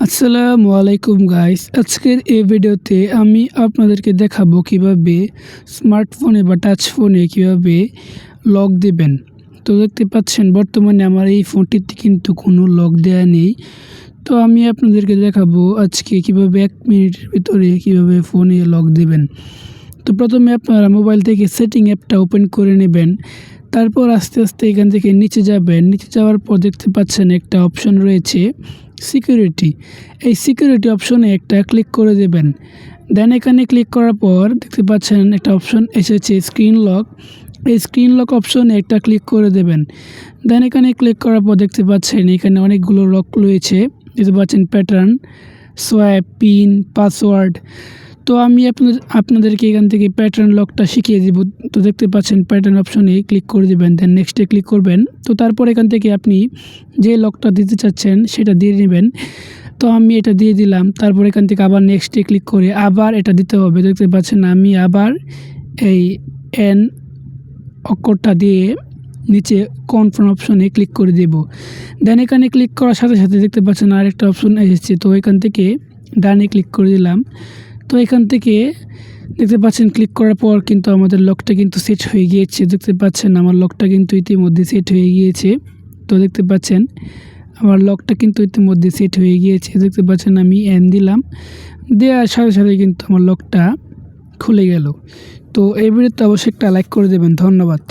আসসালামু আলাইকুম গাইস, আজকের এই ভিডিওতে আমি আপনাদেরকে দেখাবো কিভাবে স্মার্টফোনে বা টাচ ফোনে কীভাবে লক দেবেন। তো দেখতে পাচ্ছেন বর্তমানে আমার এই ফোনটিতে কিন্তু কোনো লক দেওয়া নেই। তো আমি আপনাদেরকে দেখাবো আজকে কিভাবে 1 মিনিটের ভিতরে কীভাবে ফোনে লক দেবেন। তো প্রথমে আপনারা মোবাইল থেকে সেটিং অ্যাপটা ওপেন করে নেবেন। তারপর আস্তে আস্তে এখান থেকে নিচে যাবেন। নিচে যাওয়ার পর দেখতে পাচ্ছেন একটা অপশন রয়েছে সিকিউরিটি। এই সিকিউরিটি অপশনে একটা ক্লিক করে দেবেন। দেন এখানে ক্লিক করার পর দেখতে পাচ্ছেন একটা অপশন এসেছে স্ক্রিন লক। এই স্ক্রিন লক অপশনে একটা ক্লিক করে দেবেন। দেন এখানে ক্লিক করার পর দেখতে পাচ্ছেন এখানে অনেকগুলো লক রয়েছে। দেখতে পাচ্ছেন প্যাটার্ন, সোয়াইপ, পিন, পাসওয়ার্ড। তো আমি আপনাদেরকে এখান থেকে প্যাটার্ন লকটা শিখিয়ে দিব। তো দেখতে পাচ্ছেন প্যাটার্ন অপশনে ক্লিক করে দেবেন, দেন নেক্সটে ক্লিক করবেন। তো তারপর এখান থেকে আপনি যে লকটা দিতে চাচ্ছেন সেটা দিয়ে নেবেন। তো আমি এটা দিয়ে দিলাম। তারপর এখান থেকে আবার নেক্সটে ক্লিক করে আবার এটা দিতে হবে। দেখতে পাচ্ছেন আমি আবার এই এন অক্ষরটা দিয়ে নিচে কনফার্ম অপশনে ক্লিক করে দেব। দেন এখানে ক্লিক করার সাথে সাথে দেখতে পাচ্ছেন আরেকটা অপশন এসেছে। তো এখান থেকে ডানে ক্লিক করে দিলাম। তো এখান থেকে দেখতে পাচ্ছেন ক্লিক করার পর কিন্তু আমাদের লকটা কিন্তু সেট হয়ে গিয়েছে। দেখতে পাচ্ছেন আমার লকটা কিন্তু ইতিমধ্যে সেট হয়ে গিয়েছে। তো দেখতে পাচ্ছেন আমার লকটা কিন্তু ইতিমধ্যে সেট হয়ে গিয়েছে। দেখতে পাচ্ছেন আমি এন দিলাম, দেওয়ার সাথে সাথে কিন্তু আমার লকটা খুলে গেল। তো এই ভিডিওতে অবশ্যই একটা লাইক করে দেবেন। ধন্যবাদ।